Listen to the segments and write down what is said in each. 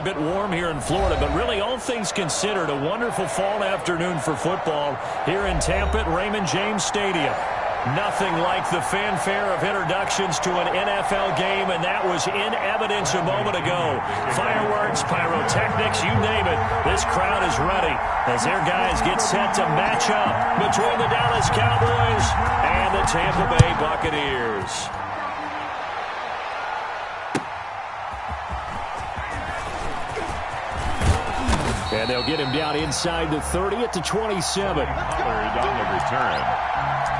bit warm here in Florida, but really all things considered, a wonderful fall afternoon for football here in Tampa at Raymond James Stadium. Nothing like the fanfare of introductions to an NFL game, and that was in evidence a moment ago. Fireworks, pyrotechnics, you name it. This crowd is ready as their guys get set to match up between the Dallas Cowboys and the Tampa Bay Buccaneers. And they'll get him down inside the 30 at the 27. Pollard on the return.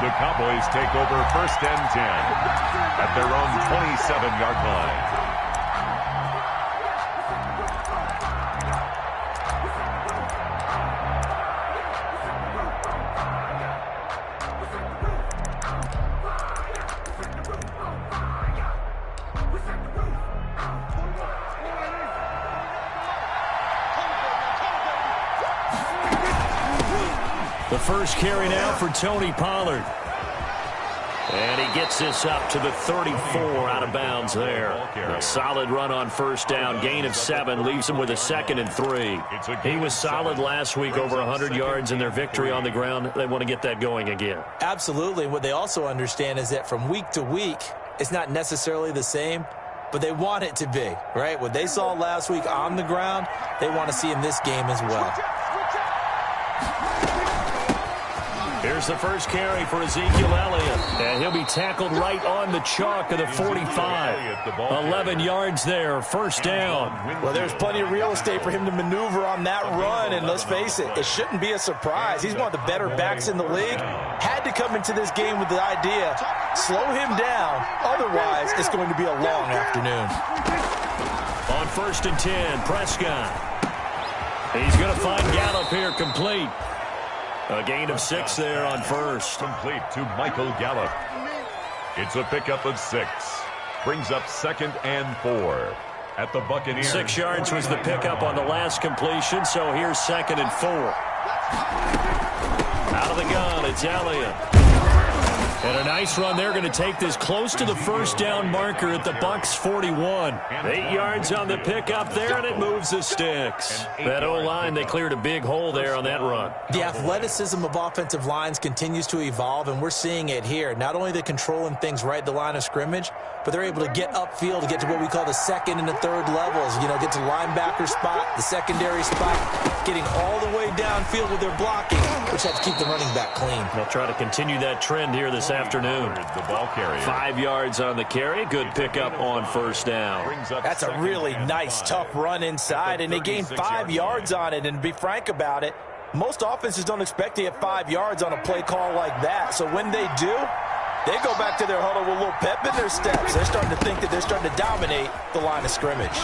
The Cowboys take over 1st and 10 at their own 27-yard line. The first carry now for Tony Pollard. And he gets this up to the 34 out of bounds there. A solid run on 1st down. Gain of 7 leaves him with a 2nd and 3. He was solid last week, over 100 yards in their victory on the ground. They want to get that going again. Absolutely. What they also understand is that from week to week, it's not necessarily the same, but they want it to be, right? What they saw last week on the ground, they want to see in this game as well. Here's the first carry for Ezekiel Elliott. And he'll be tackled right on the chalk of the 45. 11 yards there, 1st down. Well, there's plenty of real estate for him to maneuver on that run, and let's face it, it shouldn't be a surprise. He's one of the better backs in the league. Had to come into this game with the idea, slow him down, otherwise it's going to be a long afternoon. On 1st and 10, Prescott. He's going to find Gallup here complete. A gain of 6 there on 1st. Complete to Michael Gallup. It's a pickup of 6. Brings up 2nd and 4 at the Buccaneers. 6 yards was the pickup on the last completion, so here's 2nd and 4. Out of the gun, it's Elliott. And a nice run. They're going to take this close to the 1st down marker at the Bucs 41. 8 yards on the pickup there, and it moves the sticks. That O-line, they cleared a big hole there on that run. The athleticism of offensive lines continues to evolve, and we're seeing it here. Not only the controlling things right at the line of scrimmage, but they're able to get upfield to get to what we call the 2nd and the 3rd levels. You know, get to the linebacker spot, the secondary spot, getting all the way downfield with their blocking, which has to keep the running back clean. They'll try to continue that trend here this afternoon. The ball carrier. 5 yards on the carry. Good pickup on 1st down. That's a really nice, tough run inside, and they gained 5 yards on it. And to be frank about it, most offenses don't expect to get 5 yards on a play call like that. So when they do, they go back to their huddle with a little pep in their steps. They're starting to think that they're starting to dominate the line of scrimmage.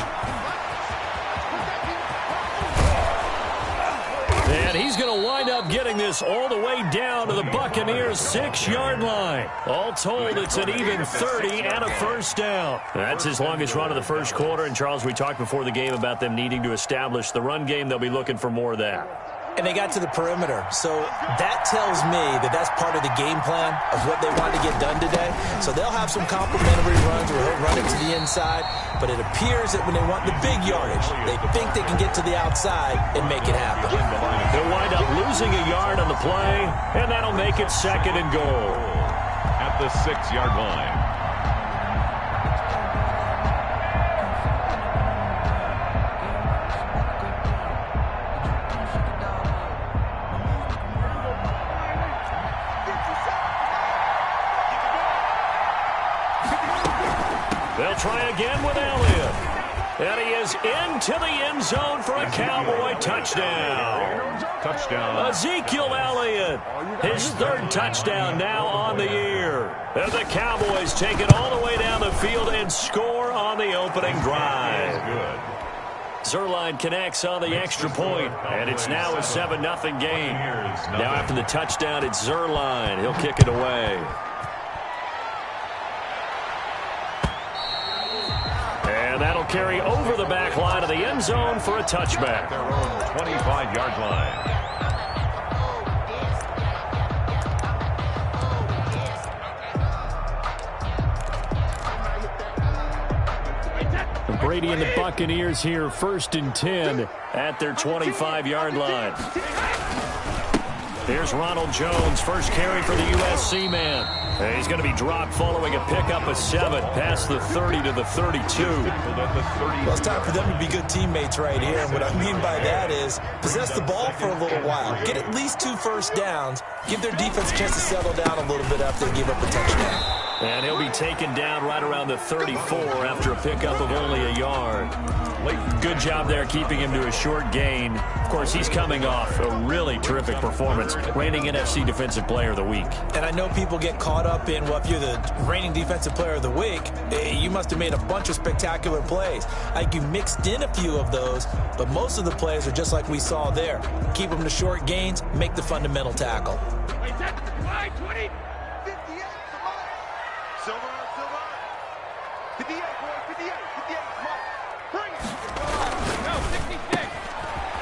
And he's going to wind up getting this all the way down to the Buccaneers' 6-yard line. All told, it's an even 30 and a 1st down. That's his longest run of the 1st quarter. And, Charles, we talked before the game about them needing to establish the run game. They'll be looking for more of that. And they got to the perimeter. So that tells me that that's part of the game plan of what they want to get done today. So they'll have some complimentary runs where he'll run it to the inside. But it appears that when they want the big yardage, they think they can get to the outside and make it happen. They'll wind up losing a yard on the play, and that'll make it 2nd and goal. At the 6-yard line. They'll try again with Elliott. And he is into the end zone for a Cowboy touchdown. Touchdown. Ezekiel Elliott, his 3rd touchdown now on the year. And the Cowboys take it all the way down the field and score on the opening drive. Good. Zerline connects on the extra point, and it's now a 7-0 game. Now after the touchdown, it's Zerline. He'll kick it away. And that'll carry over the back line of the end zone for a touchback. Their own 25-yard line. Brady and the Buccaneers here, 1st and 10 at their 25-yard line. Here's Ronald Jones, first carry for the USC man. And he's going to be dropped following a pickup of 7 past the 30 to the 32. Well, it's time for them to be good teammates right here. And what I mean by that is possess the ball for a little while. Get at least 2 first downs. Give their defense a chance to settle down a little bit after they give up a touchdown. And he'll be taken down right around the 34 after a pickup of only a yard. Good job there keeping him to a short gain. Of course, he's coming off a really terrific performance, reigning NFC Defensive Player of the Week. And I know people get caught up in, well, if you're the reigning Defensive Player of the Week, you must have made a bunch of spectacular plays. Like you mixed in a few of those, but most of the plays are just like we saw there. Keep them to short gains, make the fundamental tackle.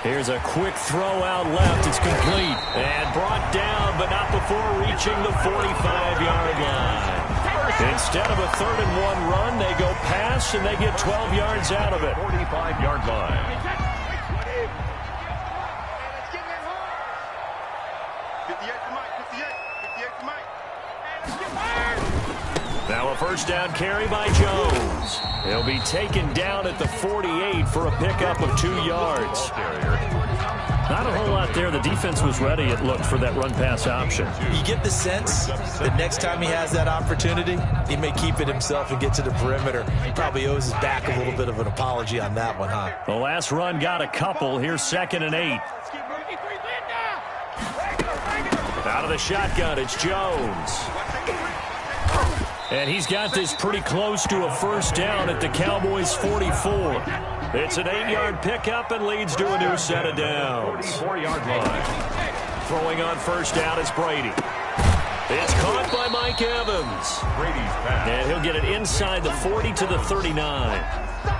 Here's a quick throw out left. It's complete. And brought down, but not before reaching the 45-yard line. Instead of a 3rd and 1 run, they go pass, and they get 12 yards out of it. 45-yard line. Now a first down carry by Jones. He'll be taken down at the 48 for a pickup of 2 yards. Not a whole lot there. The defense was ready, it looked, for that run-pass option. You get the sense that next time he has that opportunity, he may keep it himself and get to the perimeter. He probably owes his back a little bit of an apology on that one, huh? The last run got a couple. Here's 2nd and 8. Out of the shotgun, it's Jones. And he's got this pretty close to a first down at the Cowboys' 44. It's an 8-yard pickup and leads to a new set of downs. 44-yard line. Throwing on first down is Brady. It's caught by Mike Evans. Brady's pass. And he'll get it inside the 40 to the 39.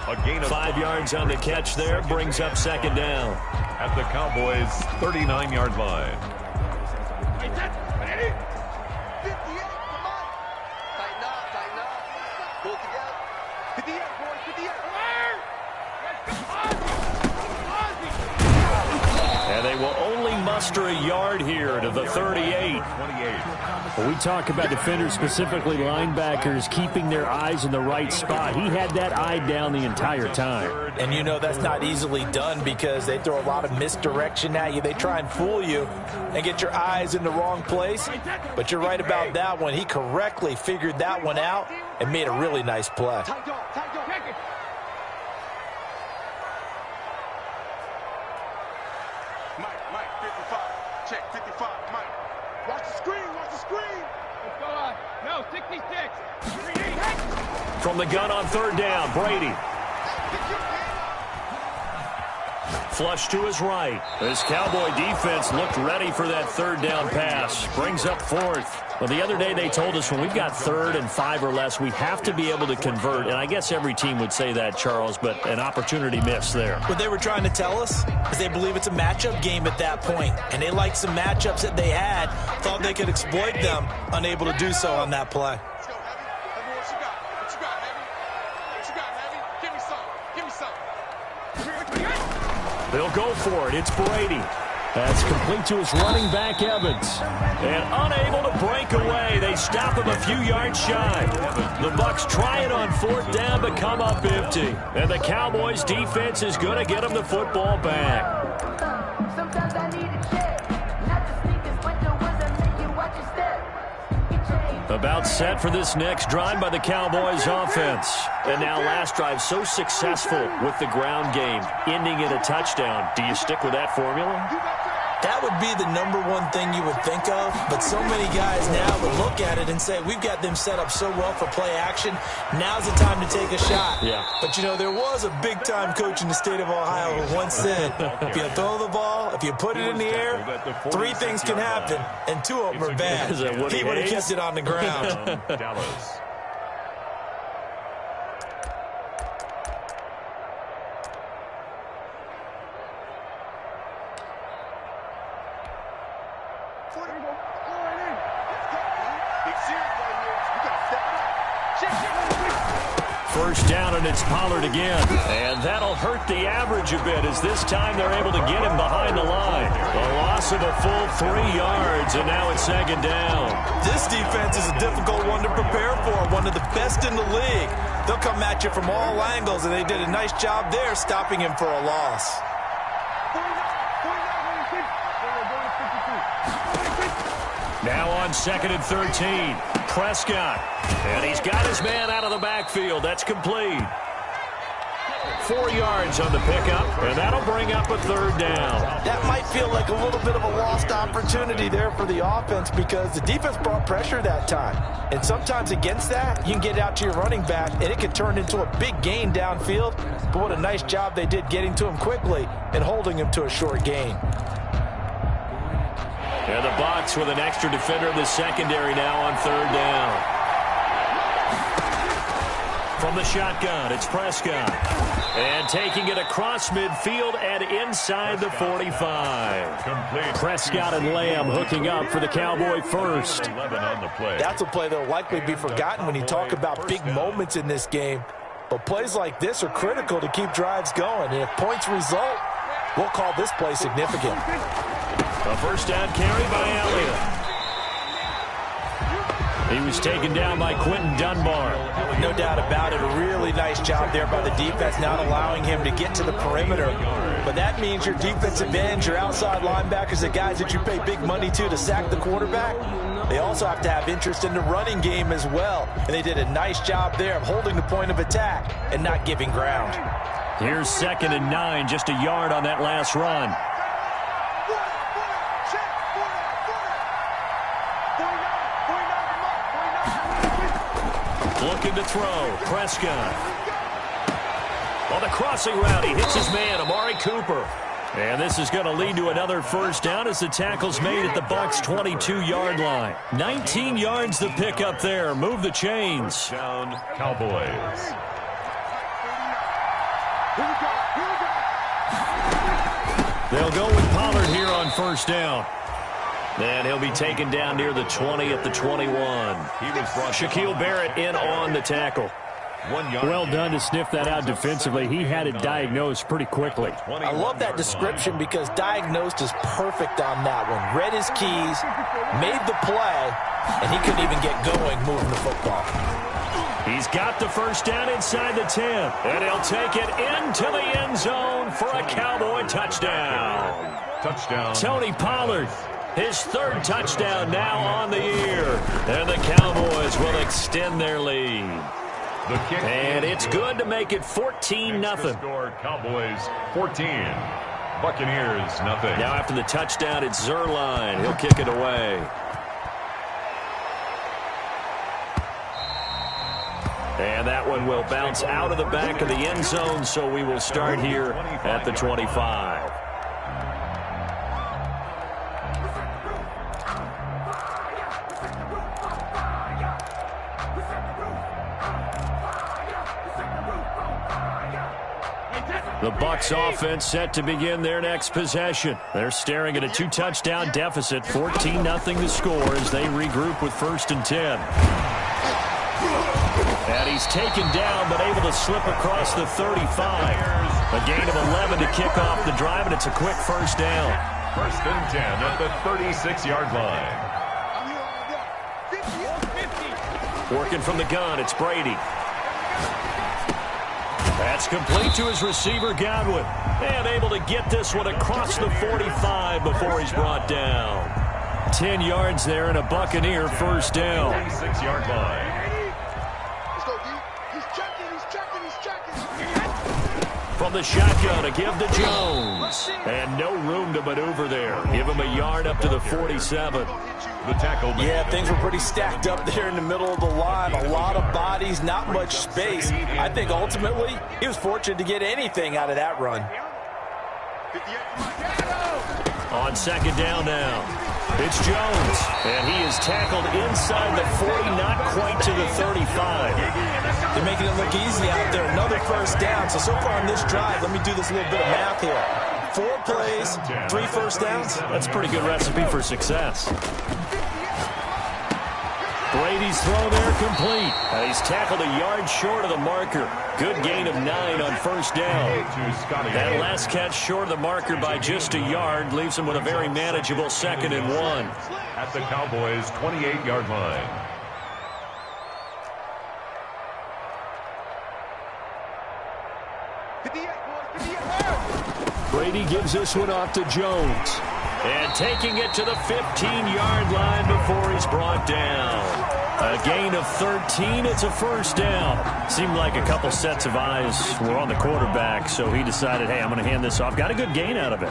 A gain of 5 yards on the catch there, brings up 2nd down. At the Cowboys' 39-yard line. And they will only muster a yard here to the 38. When we talk about defenders, specifically linebackers, keeping their eyes in the right spot. He had that eye down the entire time. And you know that's not easily done because they throw a lot of misdirection at you. They try and fool you and get your eyes in the wrong place. But you're right about that one. He correctly figured that one out and made a really nice play. Mike, 55. Check, 55. Mike. Watch the screen. Let's go on. No, 66. From the gun on 3rd down, Brady. Flush to his right. This Cowboy defense looked ready for that 3rd down pass. Brings up 4th. Well, the other day they told us when we've got 3rd and 5 or less, we have to be able to convert. And I guess every team would say that, Charles, but an opportunity missed there. What they were trying to tell us is they believe it's a matchup game at that point. And they liked some matchups that they had, thought they could exploit them, unable to do so on that play. Let's go, Heavy. What you got? What you got, Heavy? What you got, Heavy? Give me some. They'll go for it. It's Brady. That's complete to his running back, Evans. And unable to break away. They stop him a few yards shy. The Bucs try it on 4th down, but come up empty. And the Cowboys' defense is going to get them the football back. About set for this next drive by the Cowboys offense. And now last drive so successful with the ground game, ending in a touchdown. Do you stick with that formula? That would be the #1 thing you would think of, but so many guys now would look at it and say, we've got them set up so well for play action, now's the time to take a shot. Yeah. But, you know, there was a big-time coach in the state of Ohio who once said, if you throw the ball, if you put it in the air, 3 things can happen, and 2 of them are bad. He would have kept it on the ground. Dallas. First down, and it's Pollard again. And that'll hurt the average a bit, as this time they're able to get him behind the line. A loss of a full 3 yards, and now it's second down. This defense is a difficult one to prepare for, one of the best in the league. They'll come at you from all angles, and they did a nice job there stopping him for a loss. Now on 2nd and 13, Prescott. And he's got his man out of the backfield. That's complete. 4 yards on the pickup, and that'll bring up a third down. That might feel like a little bit of a lost opportunity there for the offense because the defense brought pressure that time. And sometimes against that, you can get out to your running back, and it can turn into a big gain downfield. But what a nice job they did getting to him quickly and holding him to a short gain. And the Bucs with an extra defender in the secondary now on third down. From the shotgun, it's Prescott. And taking it across midfield and inside the 45. Prescott and Lamb hooking up for the Cowboy first. That's a play that will likely be forgotten when you talk about big moments in this game. But plays like this are critical to keep drives going. And if points result, we'll call this play significant. A first down carry by Elliott. He was taken down by Quentin Dunbar. No doubt about it. A really nice job there by the defense, not allowing him to get to the perimeter. But that means your defensive ends, your outside linebackers, the guys that you pay big money to sack the quarterback, they also have to have interest in the running game as well. And they did a nice job there of holding the point of attack and not giving ground. Here's 2nd and 9, just a yard on that last run. Looking to throw. Prescott. On the crossing route, he hits his man, Amari Cooper. And this is going to lead to another first down as the tackle's made at the Bucs' 22-yard line. 19 yards the pick up there. Move the chains. Down, Cowboys. They'll go with Pollard here on first down. And he'll be taken down near the 20 at the 21. Shaquille Barrett in on the tackle. 1 yard. Well done to sniff that out defensively. He had it diagnosed pretty quickly. I love that description because diagnosed is perfect on that one. Read his keys, made the play, and he couldn't even get going moving the football. He's got the first down inside the 10. And he'll take it into the end zone for a Cowboy touchdown. Touchdown. Tony Pollard. His third touchdown now on the year. And the Cowboys will extend their lead. And it's good to make it 14-0. Cowboys 14. Buccaneers nothing. Now after the touchdown, it's Zerline. He'll kick it away. And that one will bounce out of the back of the end zone, so we will start here at the 25. The Bucs offense set to begin their next possession. They're staring at a 2-touchdown deficit, 14-0 the score as they regroup with 1st and 10. And he's taken down but able to slip across the 35. A gain of 11 to kick off the drive, and it's a quick first down. 1st and 10 at the 36-yard line. Working from the gun, it's Brady. That's complete to his receiver, Godwin. And able to get this one across the 45 before he's brought down. 10 yards there and a Buccaneer first down. 36-yard line. Let's go, D. He's checking. From the shotgun, a give to Jones. And no room to maneuver there. Give him a yard up to the 47. The tackle. Yeah, things were pretty stacked up there in the middle of the line. A lot of bodies, not much space. I think ultimately he was fortunate to get anything out of that run. On 2nd down now, it's Jones. And he is tackled inside the 40, not quite to the 35. They're making it look easy out there. Another first down. So far on this drive, let me do this little bit of math here. 4 plays, 3 first downs. That's a pretty good recipe for success. Brady's throw there complete. He's tackled a yard short of the marker. Good gain of 9 on first down. That last catch short of the marker by just a yard leaves him with a very manageable 2nd and 1. At the Cowboys' 28-yard line. Brady gives this one off to Jones. And taking it to the 15-yard line before he's brought down. A gain of 13. It's a first down. Seemed like a couple sets of eyes were on the quarterback, so he decided, hey, I'm going to hand this off. Got a good gain out of it.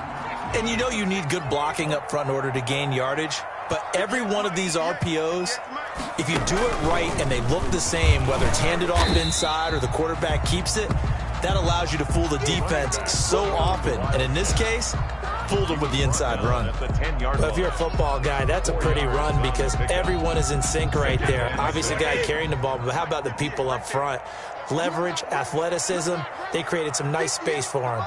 And you know you need good blocking up front in order to gain yardage. But every one of these RPOs, if you do it right and they look the same, whether it's handed off inside or the quarterback keeps it, that allows you to fool the defense so often. And in this case, fooled them with the inside run. But if you're a football guy, that's a pretty run because everyone is in sync right there. Obviously, the guy carrying the ball, but how about the people up front? Leverage, athleticism, they created some nice space for him.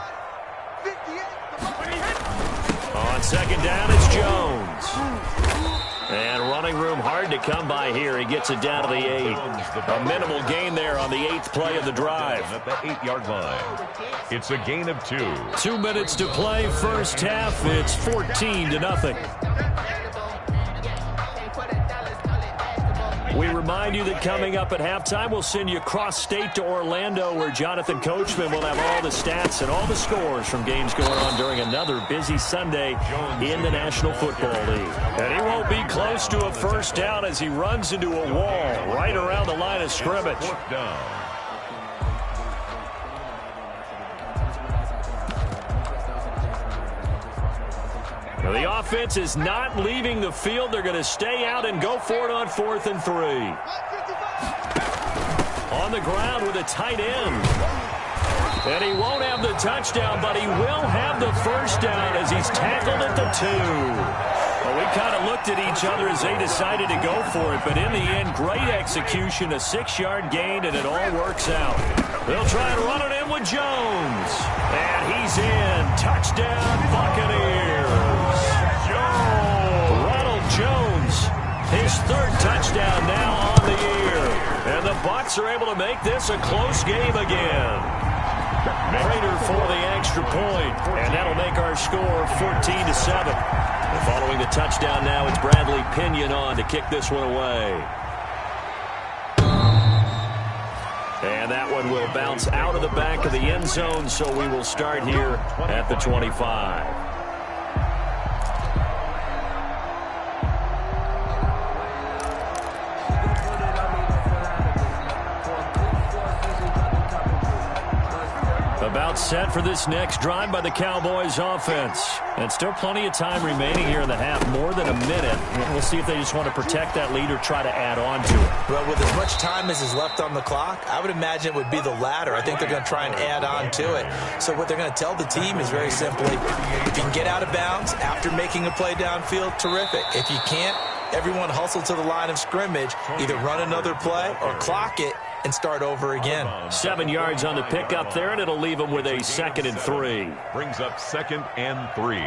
On second down, it's Jones. And running room hard to come by here. He gets it down to the 8. A minimal gain there on the 8th play of the drive. At the 8-yard line. It's a gain of 2. 2 minutes to play, first half. It's 14-0. We remind you that coming up at halftime, we'll send you cross-state to Orlando, where Jonathan Coachman will have all the stats and all the scores from games going on during another busy Sunday in the National Football League. And he won't be close to a first down as he runs into a wall right around the line of scrimmage. Fourth down. The offense is not leaving the field. They're going to stay out and go for it on 4th and 3. On the ground with a tight end. And he won't have the touchdown, but he will have the first down as he's tackled at the 2. Well, we kind of looked at each other as they decided to go for it, but in the end, great execution, a 6-yard gain, and it all works out. They'll try and run it in with Jones. And he's in. Touchdown, Buccaneers. Jones, his 3rd touchdown now on the year. And the Bucs are able to make this a close game again. Prater for the extra point, and that'll make our score 14-7. And following the touchdown now, it's Bradley Pinion on to kick this one away. And that one will bounce out of the back of the end zone, so we will start here at the 25. About set for this next drive by the Cowboys offense. And still plenty of time remaining here in the half, more than a minute. We'll see if they just want to protect that lead or try to add on to it. Well, with as much time as is left on the clock, I would imagine it would be the latter. I think they're going to try and add on to it. So what they're going to tell the team is very simply, if you can get out of bounds after making a play downfield, terrific. If you can't, everyone hustle to the line of scrimmage, either run another play or clock it and start over again. 7 yards on the pickup there, and it'll leave them with a 2nd and 3. Brings up 2nd and 3.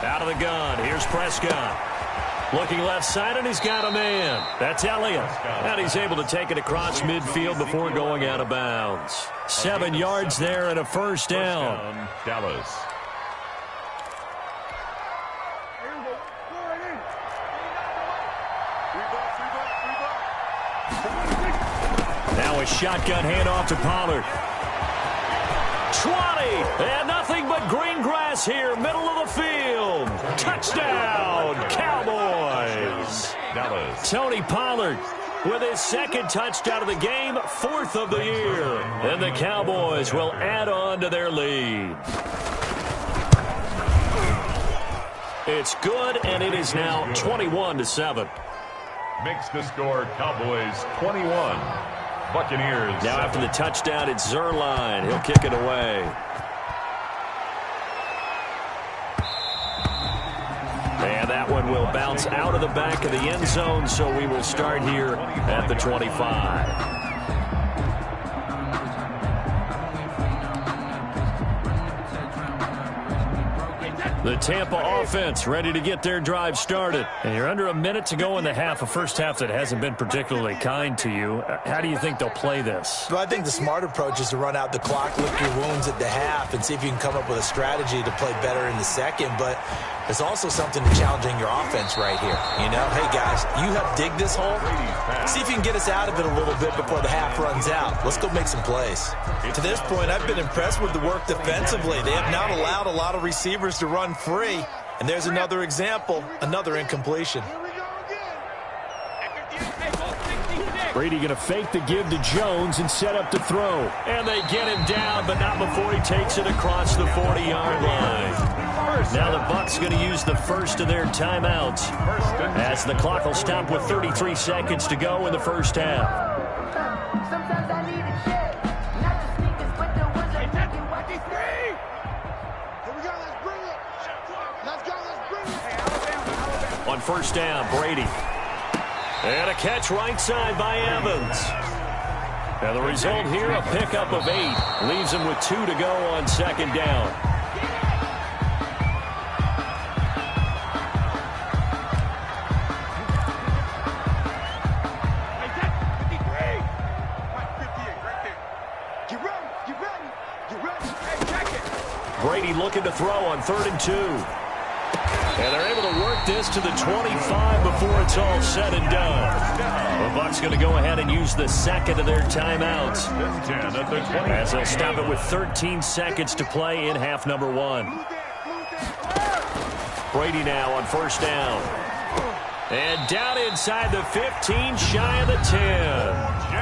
Out of the gun, here's Prescott. Looking left side, and he's got a man. That's Elliott. And he's able to take it across midfield before going out of bounds. 7 yards there and a first down. Dallas. Now a shotgun handoff to Pollard. 20, and nothing but green grass here, middle of the field. Touchdown, Cowboys. Dallas. Tony Pollard with his 2nd touchdown of the game, 4th of the year. And the Cowboys will add on to their lead. It's good, and it is now 21-7. Makes the score Cowboys 21, Buccaneers. Now after the touchdown, it's Zerline. He'll kick it away. And that one will bounce out of the back of the end zone, so we will start here at the 25. The Tampa offense ready to get their drive started. And you're under a minute to go in the half, a first half that hasn't been particularly kind to you. How do you think they'll play this? Well, I think the smart approach is to run out the clock, lick your wounds at the half, and see if you can come up with a strategy to play better in the second. But there's also something to challenging your offense right here. You know, hey, guys, you have digged this hole. See if you can get us out of it a little bit before the half runs out. Let's go make some plays. To this point, I've been impressed with the work defensively. They have not allowed a lot of receivers to run free. And there's another example, another incompletion. Brady going to fake the give to Jones and set up to throw. And they get him down, but not before he takes it across the 40-yard line. Now the Bucs going to use the first of their timeouts as the clock will stop with 33 seconds to go in the first half. On first down, Brady. And a catch right side by Evans. And the result here, a pickup of 8. Leaves him with 2 to go on second down. Brady looking to throw on 3rd and 2. And they're able to work this to the 25 before it's all said and done. The Bucs going to go ahead and use the second of their timeouts as they'll stop it with 13 seconds to play in half number 1. Brady now on first down. And down inside the 15, shy of the 10.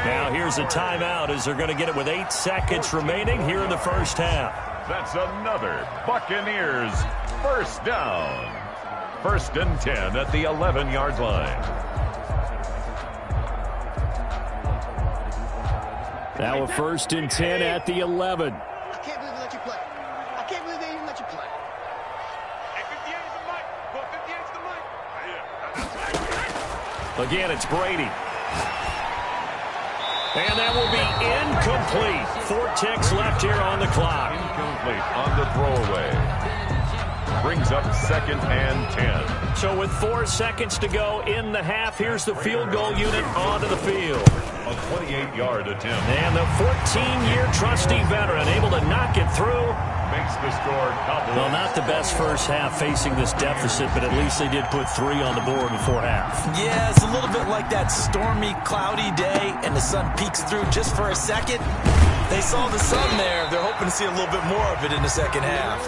Now here's a timeout as they're going to get it with 8 seconds remaining here in the first half. That's another Buccaneers first down. 1st and 10 at the 11-yard line. Now a 1st and 10 at the 11. I can't believe they let you play. I can't believe they even let you play. Hey, 58's the mic. Well, 58's the mic. Again, it's Brady. And that will be incomplete. 4 ticks left here on the clock. Incomplete on the throwaway. Brings up 2nd and 10. So with 4 seconds to go in the half, here's the field goal unit onto the field. A 28-yard attempt. And the 14-year trusty veteran able to knock it through. Makes the score couple. Well, not the best first half facing this deficit, but at least they did put 3 on the board before half. Yeah, it's a little bit like that stormy, cloudy day, and the sun peeks through just for a second. They saw the sun there. They're hoping to see a little bit more of it in the second half.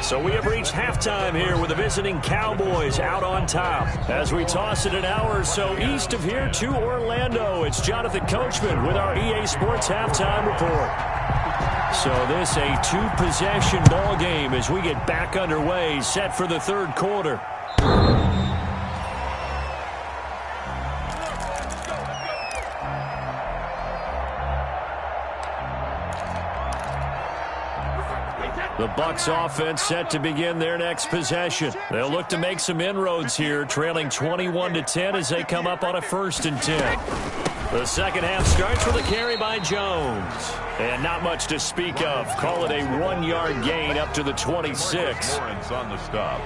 So we have reached halftime here with the visiting Cowboys out on top. As we toss it an hour or so east of here to Orlando, it's Jonathan Coachman with our EA Sports Halftime Report. So this a 2-possession ball game as we get back underway, set for the 3rd quarter. The Bucs offense set to begin their next possession. They'll look to make some inroads here, trailing 21-10 as they come up on a 1st and 10. The second half starts with a carry by Jones. And not much to speak of. Call it a 1-yard gain up to the 26. Lawrence on the stop.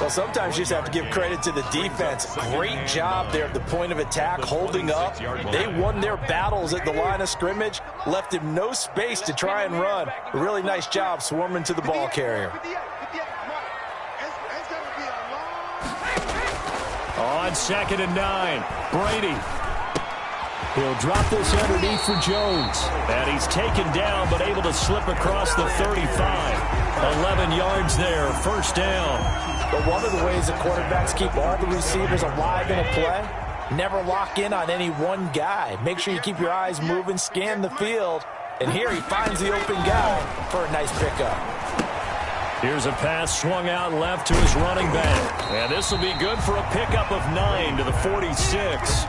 Well, sometimes you just have to give credit to the defense. Great job there at the point of attack, holding up. They won their battles at the line of scrimmage, left him no space to try and run. A really nice job swarming to the ball carrier. On 2nd and 9, Brady. He'll drop this underneath for Jones. And he's taken down, but able to slip across the 35. 11 yards there, 1st down. But one of the ways the quarterbacks keep all the receivers alive in a play, never lock in on any one guy. Make sure you keep your eyes moving, scan the field. And here he finds the open guy for a nice pickup. Here's a pass swung out left to his running back. And this will be good for a pickup of 9 to the 46.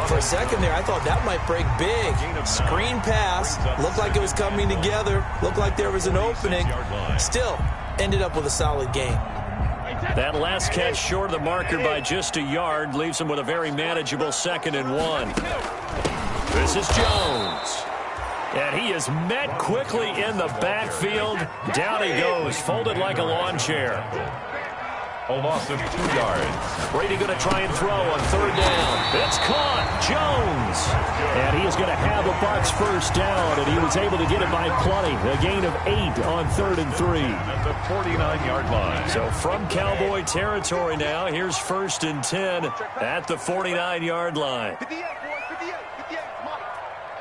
For a second there, I thought that might break big. Screen pass. Looked like it was coming together. Looked like there was an opening. Still, ended up with a solid gain. That last catch short of the marker by just a yard leaves him with a very manageable 2nd and 1. This is Jones. And he is met quickly in the backfield. Down he goes, folded like a lawn chair. A loss of 2 yards. Brady going to try and throw on 3rd down. It's caught. Jones. And he is going to have the Bucs first down, and he was able to get it by plenty. A gain of 8 on 3rd and 3. At the 49-yard line. So from Cowboy territory now, here's 1st and 10 at the 49-yard line. 58, boys, 58, 58. Mike,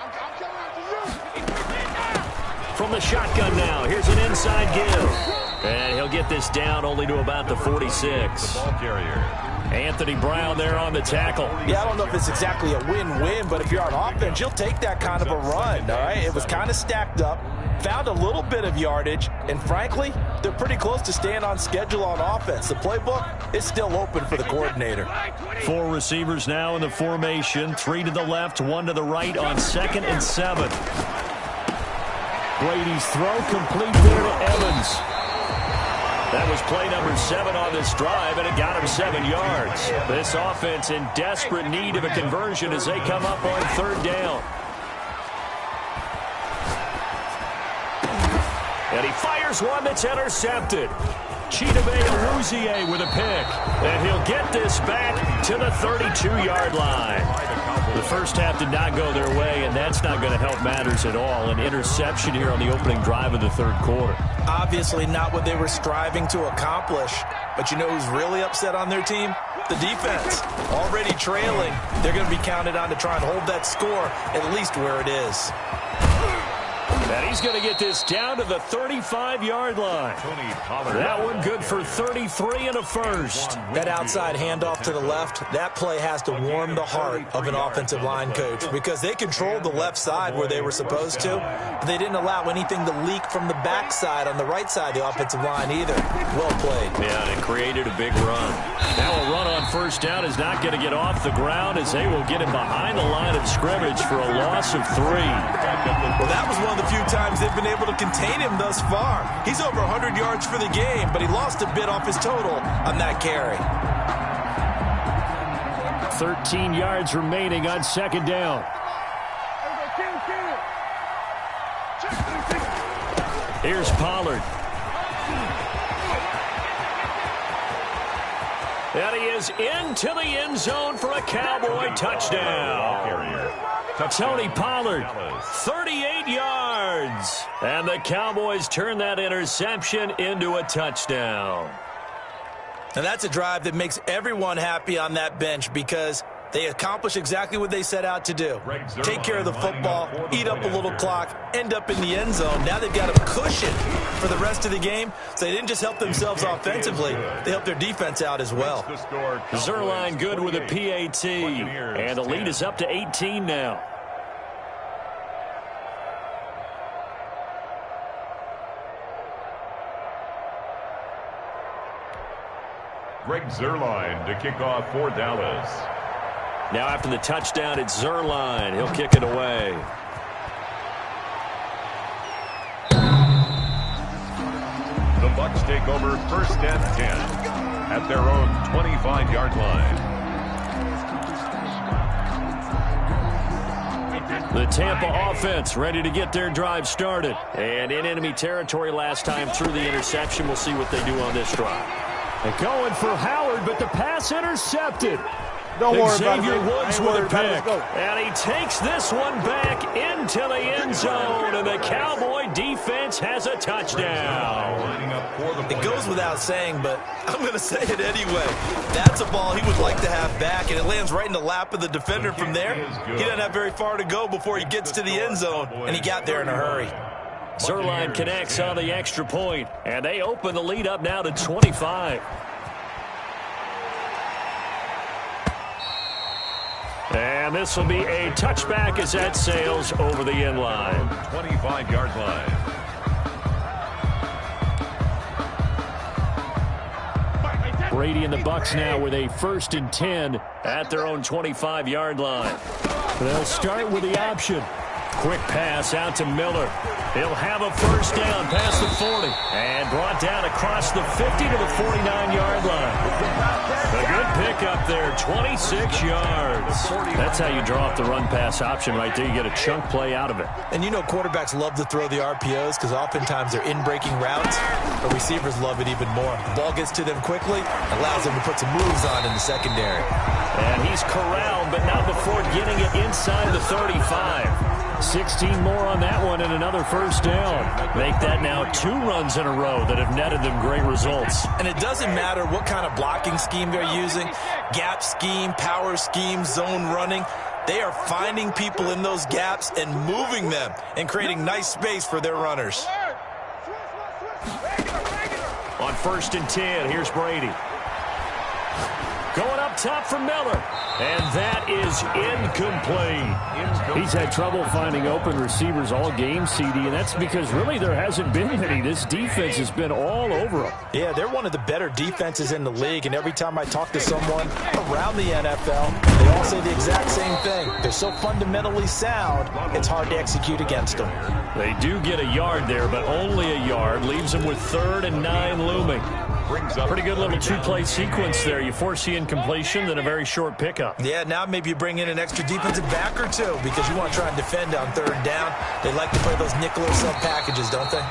I'm coming after you. From the shotgun now, here's an inside give. And he'll get this down only to about the 46. Ball carrier. Anthony Brown there on the tackle. Yeah, I don't know if it's exactly a win-win, but if you're on offense, you'll take that kind of a run, all right? It was kind of stacked up, found a little bit of yardage, and frankly, they're pretty close to staying on schedule on offense. The playbook is still open for the coordinator. 4 receivers now in the formation. 3 to the left, 1 to the right on 2nd and 7. Brady's throw complete there to Evans. That was play number 7 on this drive, and it got him 7 yards. This offense in desperate need of a conversion as they come up on 3rd down. And he fires one that's intercepted. Chidobe Awuzie with a pick. And he'll get this back to the 32-yard line. The first half did not go their way, and that's not going to help matters at all. An interception here on the opening drive of the 3rd quarter. Obviously not what they were striving to accomplish. But you know who's really upset on their team? The defense. Already trailing. They're going to be counted on to try and hold that score at least where it is. And he's going to get this down to the 35-yard line. That one good for 33 and a first. That outside handoff to the left, that play has to warm the heart of an offensive line coach because they controlled the left side where they were supposed to, but they didn't allow anything to leak from the backside on the right side of the offensive line either. Well played. Yeah, and it created a big run. Now a run on 1st down is not going to get off the ground as they will get him behind the line of scrimmage for a loss of 3. Well, that was one of the few times they've been able to contain him thus far. He's over 100 yards for the game, but he lost a bit off his total on that carry. 13 yards remaining on 2nd down. Here's Pollard. And he is into the end zone for a Cowboy touchdown. Tony Pollard, 38 yards. And the Cowboys turn that interception into a touchdown. And that's a drive that makes everyone happy on that bench because they accomplish exactly what they set out to do. Take care of the football, eat up a little clock, end up in the end zone. Now they've got a cushion for the rest of the game. So they didn't just help themselves offensively, they helped their defense out as well. Zerline good with a PAT. And the lead is up to 18 now. Greg Zerline to kick off for Dallas. Now after the touchdown, it's Zerline. He'll kick it away. The Bucs take over 1st and 10 at their own 25-yard line. The Tampa offense ready to get their drive started. And in enemy territory last time through the interception. We'll see what they do on this drive. They're going for Howard, but the pass intercepted. Don't worry about it. Xavier Woods with a pick. Go. And he takes this one back into the end zone. And the Cowboy defense has a touchdown. It goes without saying, but I'm going to say it anyway. That's a ball he would like to have back, and it lands right in the lap of the defender from there. He doesn't have very far to go before he gets to the end zone, and he got there in a hurry. Zerline connects on the extra point, and they open the lead up now to 25. And this will be a touchback as that sails over the end line. 25-yard line. Brady and the Bucs now with a 1st and 10 at their own 25-yard line. They'll start with the option. Quick pass out to Miller. He'll have a first down past the 40 and brought down across the 50 to the 49-yard line. A good pickup there, 26 yards. That's how you draw up the run-pass option right there. You get a chunk play out of it. And you know quarterbacks love to throw the RPOs because oftentimes they're in-breaking routes, but receivers love it even more. The ball gets to them quickly, allows them to put some moves on in the secondary. And he's corralled, but not before getting it inside the 35. 16 more on that one and another first down. Make that now 2 runs in a row that have netted them great results. And it doesn't matter what kind of blocking scheme they're using, gap scheme, power scheme, zone running. They are finding people in those gaps and moving them and creating nice space for their runners. On 1st and 10, here's Brady. Going up top for Miller. And that is incomplete. He's had trouble finding open receivers all game, CD, and that's because really there hasn't been many. This defense has been all over them. Yeah, they're one of the better defenses in the league, and every time I talk to someone around the NFL, they all say the exact same thing. They're so fundamentally sound, it's hard to execute against them. They do get a yard there, but only a yard. Leaves them with 3rd and 9 looming. Pretty good little 2-play sequence there. You force the incompletion, then a very short pickup. Yeah, now maybe you bring in an extra defensive back or two because you want to try and defend on 3rd down. They like to play those nickel or sub packages, don't they?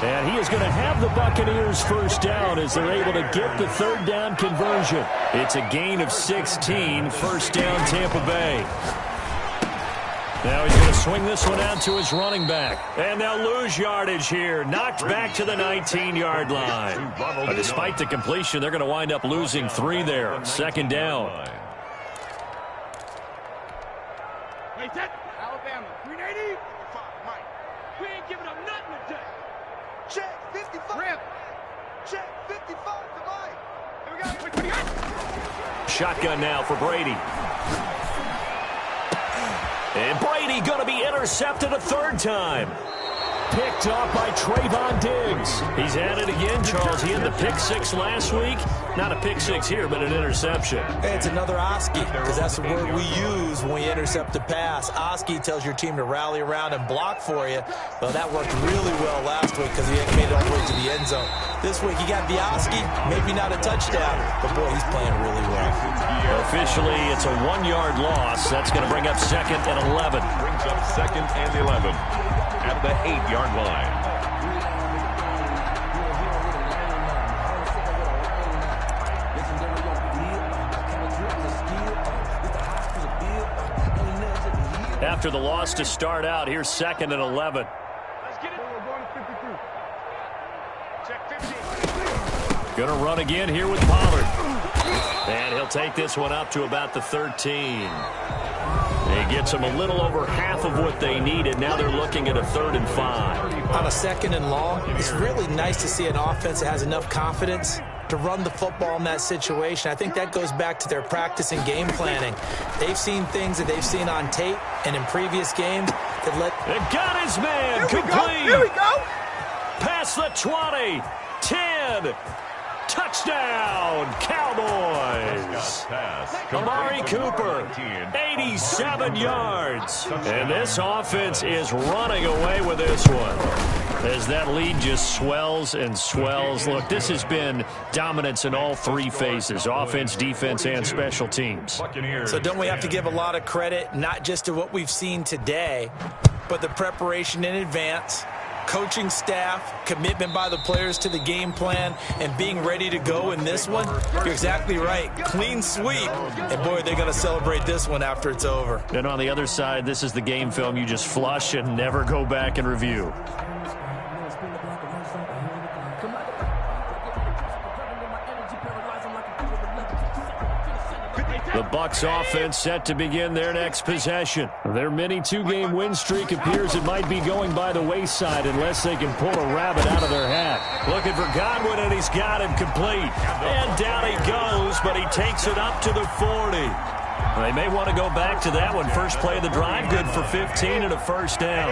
And he is going to have the Buccaneers first down as they're able to get the 3rd down conversion. It's a gain of 16, first down Tampa Bay. Now he's going to swing this one out to his running back. And they'll lose yardage here. Knocked back to the 19-yard line. But despite the completion, they're going to wind up losing 3 there. 2nd down. Alabama, 380. We ain't giving up nothing today. Check 55. Rip. Check 55 to Mike. Here we go. Shotgun now for Brady. And Brady going to be intercepted a 3rd time. Picked up by Trayvon Diggs. He's at it again, Charles. He had the pick 6 last week. Not a pick 6 here, but an interception. Hey, it's another Oski, because that's the word we use when we intercept a pass. Oski tells your team to rally around and block for you. Well, that worked really well last week because he made it all the way to the end zone. This week he got the Oski, maybe not a touchdown, but boy, he's playing really well. Officially, it's a 1-yard loss. That's going to bring up 2nd and 11. Brings up 2nd and 11 at the 8-yard line. After the loss to start out, here's 2nd and 11. Let's get it. We're going to 53. Check 15. Going to run again here with Pollard. And he'll take this one up to about the 13. It gets them a little over half of what they needed. Now they're looking at a 3rd and 5. On a 2nd and long, it's really nice to see an offense that has enough confidence to run the football in that situation. I think that goes back to their practice and game planning. They've seen things that they've seen on tape and in previous games that let... It got his man. Here Complete. we go. Past the 20. 10. Touchdown, Cowboys. Amari Cooper, 87 yards. And this offense is running away with this one as that lead just swells and swells. Look, this has been dominance in all 3 phases, offense, defense, and special teams. So don't we have to give a lot of credit, not just to what we've seen today, but the preparation in advance, coaching staff, commitment by the players to the game plan, and being ready to go in this one? You're exactly right. Clean sweep. And, boy, they're going to celebrate this one after it's over. And on the other side, this is the game film you just flush and never go back and review. The Bucs offense set to begin their next possession. Their mini 2-game win streak appears it might be going by the wayside unless they can pull a rabbit out of their hat. Looking for Godwin, and he's got him complete. And down he goes, but he takes it up to the 40. They may want to go back to that one. First play of the drive, good for 15 and a first down.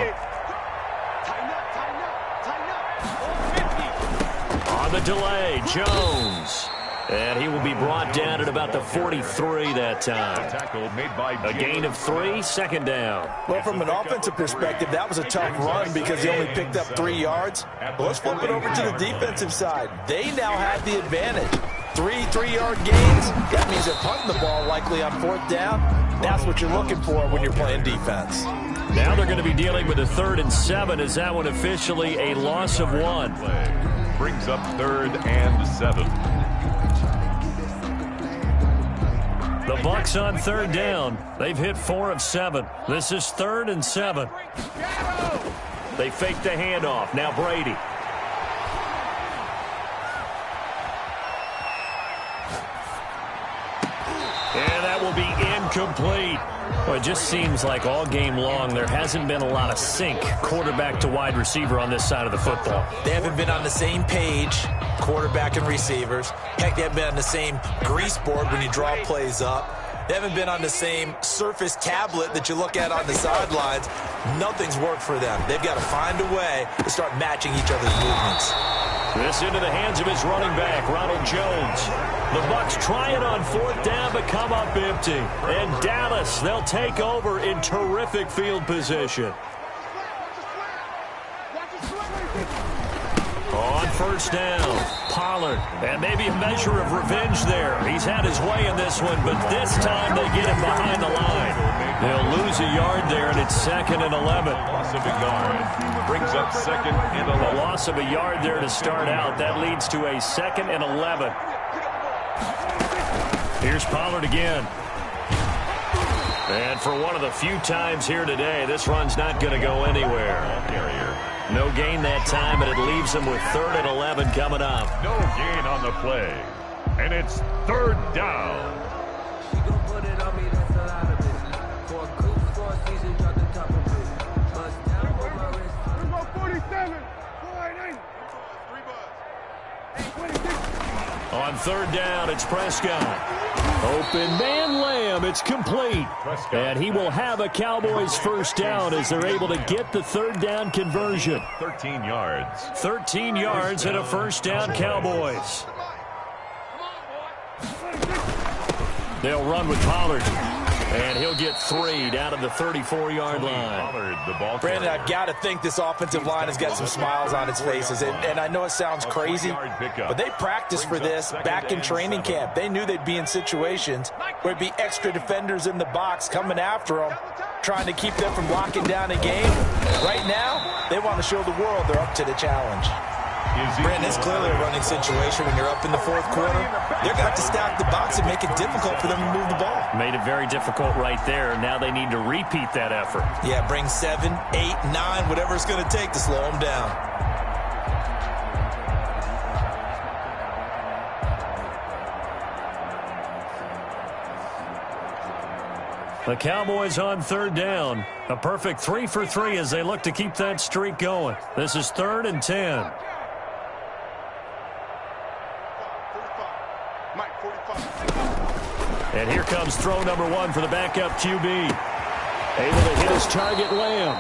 On the delay, Jones. And he will be brought down at about the 43 that time. Tackle made by A gain of 3, second down. Well, from an offensive perspective, that was a tough run because he only picked up 3 yards. Well, let's flip it over to the defensive side. They now have the advantage. 3 3-yard gains. That means they're punting the ball likely on 4th down. That's what you're looking for when you're playing defense. Now they're going to be dealing with a 3rd and 7. Is that one officially a loss of 1? Brings up 3rd and 7. The Bucs on 3rd down. They've hit 4 of 7. This is 3rd and 7. They fake the handoff. Now Brady. And that will be incomplete. Well, it just seems like all game long there hasn't been a lot of sync quarterback to wide receiver on this side of the football. They haven't been on the same page, quarterback and receivers. Heck, they haven't been on the same grease board when you draw plays up. They haven't been on the same surface tablet that you look at on the sidelines. Nothing's worked for them. They've got to find a way to start matching each other's movements. This into the hands of his running back, Ronald Jones. The Bucs try it on 4th down, but come up empty. And Dallas, they'll take over in terrific field position. On 1st down, Pollard. And maybe a measure of revenge there. He's had his way in this one, but this time they get him behind the line. They'll lose a yard there, and it's 2nd and 11. Loss of a yard. Brings up 2nd and 11. A loss of a yard there to start out. That leads to a 2nd and 11. Here's Pollard again. And for one of the few times here today, this run's not going to go anywhere. No gain that time, but it leaves them with 3rd and 11 coming up. No gain on the play. And it's 3rd down. On 3rd down, it's Prescott. Open man Lamb, it's complete. And he will have a Cowboys 1st down as they're able to get the 3rd down conversion. 13 yards. 13 yards and a 1st down Cowboys. They'll run with Pollard. And he'll get 3 down to the 34-yard line. Brandon, I've got to think this offensive line has got some smiles on its faces. And I know it sounds crazy, but they practiced for this back in training camp. They knew they'd be in situations where it'd be extra defenders in the box coming after them, trying to keep them from locking down a game. Right now, they want to show the world they're up to the challenge. Brandon, it's clearly a running situation when you're up in the 4th quarter. They're going to have to stack the box and make it difficult for them to move the ball. Made it very difficult right there. Now they need to repeat that effort. Yeah, bring 7, 8, 9, whatever it's going to take to slow them down. The Cowboys on 3rd down. A perfect 3 for 3 as they look to keep that streak going. This is 3rd and 10. And here comes throw number 1 for the backup QB. Able to hit his target, Lamb.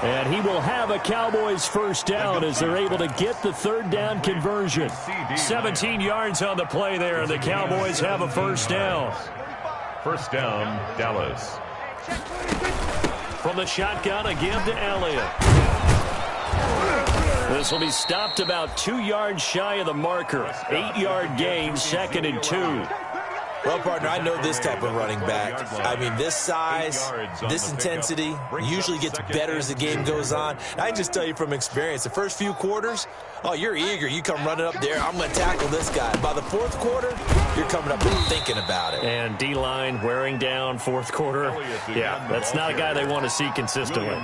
And he will have a Cowboys 1st down as they're able to get the 3rd down conversion. 17 yards on the play there, and the Cowboys have a 1st down. 1st down, Dallas. From the shotgun again to Elliott. This will be stopped about 2 yards shy of the marker. 8-yard gain, 2nd and 2. Well, partner, I know this type of running back. I mean, this size, this intensity usually gets better as the game goes on. I can just tell you from experience, the first few quarters, oh, you're eager. You come running up there, I'm going to tackle this guy. By the 4th quarter, you're coming up and thinking about it. And D-line wearing down 4th quarter. Yeah, that's not a guy they want to see consistently.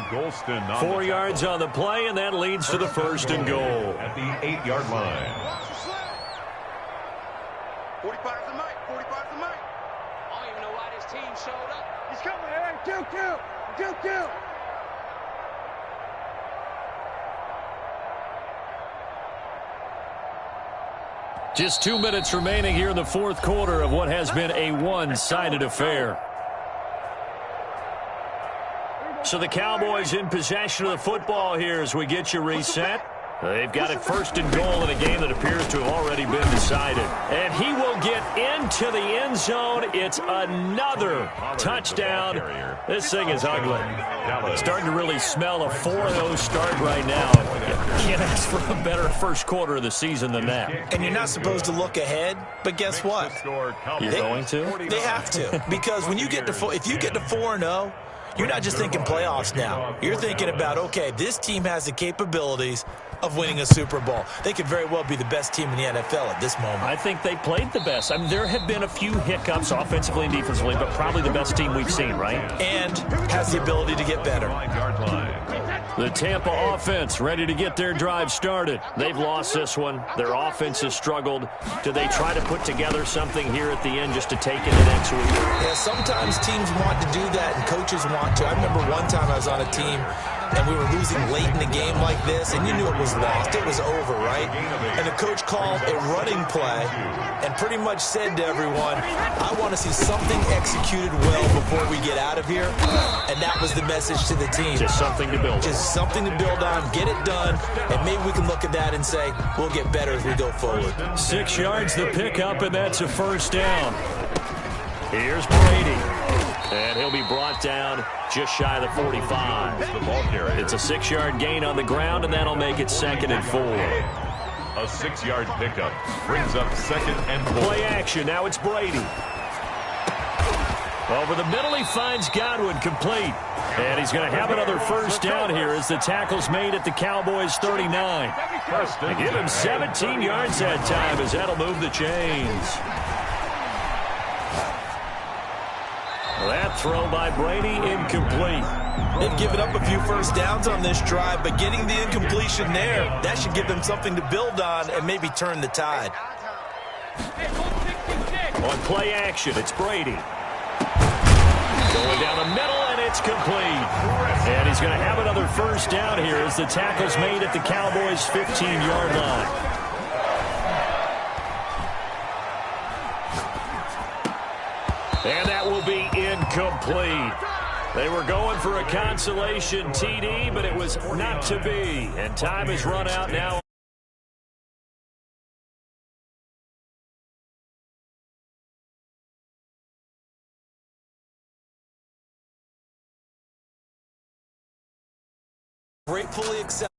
4 yards on the play, and that leads to the 1st and goal. At the 8-yard line. 45's the mic. 45's the mic. I don't even know why this team showed up. He's coming. Hey, kill. Just 2 minutes remaining here in the 4th quarter of what has been a one-sided affair. So the Cowboys in possession of the football here as we get you reset. They've got it first and goal in a game that appears to have already been decided. And he will get into the end zone. It's another touchdown. This thing is ugly. Starting to really smell a 4-0 start right now. Can't ask for a better first quarter of the season than that. And you're not supposed to look ahead, but guess what? You're going to? They have to. Because when you get to if you get to 4-0, you're not just thinking playoffs now. You're thinking about, okay, this team has the capabilities of winning a Super Bowl. They could very well be the best team in the NFL at this moment. I think they played the best. I mean, there have been a few hiccups offensively and defensively, but probably the best team we've seen, right? And has the ability to get better. The Tampa offense ready to get their drive started. They've lost this one. Their offense has struggled. Do they try to put together something here at the end just to take it the next week? Yeah, sometimes teams want to do that and coaches want to. I remember one time I was on a team and we were losing late in the game like this, and you knew it was lost. It was over, right? And the coach called a running play and pretty much said to everyone, I want to see something executed well before we get out of here. And that was the message to the team. Just something to build on. Just something to build on, get it done, and maybe we can look at that and say, we'll get better as we go forward. 6 yards the pickup, and that's a first down. Here's Brady. And he'll be brought down just shy of the 45. It's a 6-yard gain on the ground, and that'll make it 2nd and 4. A 6-yard pickup brings up 2nd and 4. Play action. Now it's Brady. Over the middle, he finds Godwin complete. And he's going to have another first down here as the tackle's made at the Cowboys' 39. They give him 17 yards that time as that'll move the chains. That throw by Brady, incomplete. They've given up a few first downs on this drive, but getting the incompletion there, that should give them something to build on and maybe turn the tide. On play action, it's Brady. Going down the middle, and it's complete. And he's going to have another first down here as the tackle's made at the Cowboys' 15-yard line. And that will be incomplete. They were going for a consolation TD, but it was not to be. And time has run out now. Gratefully accept.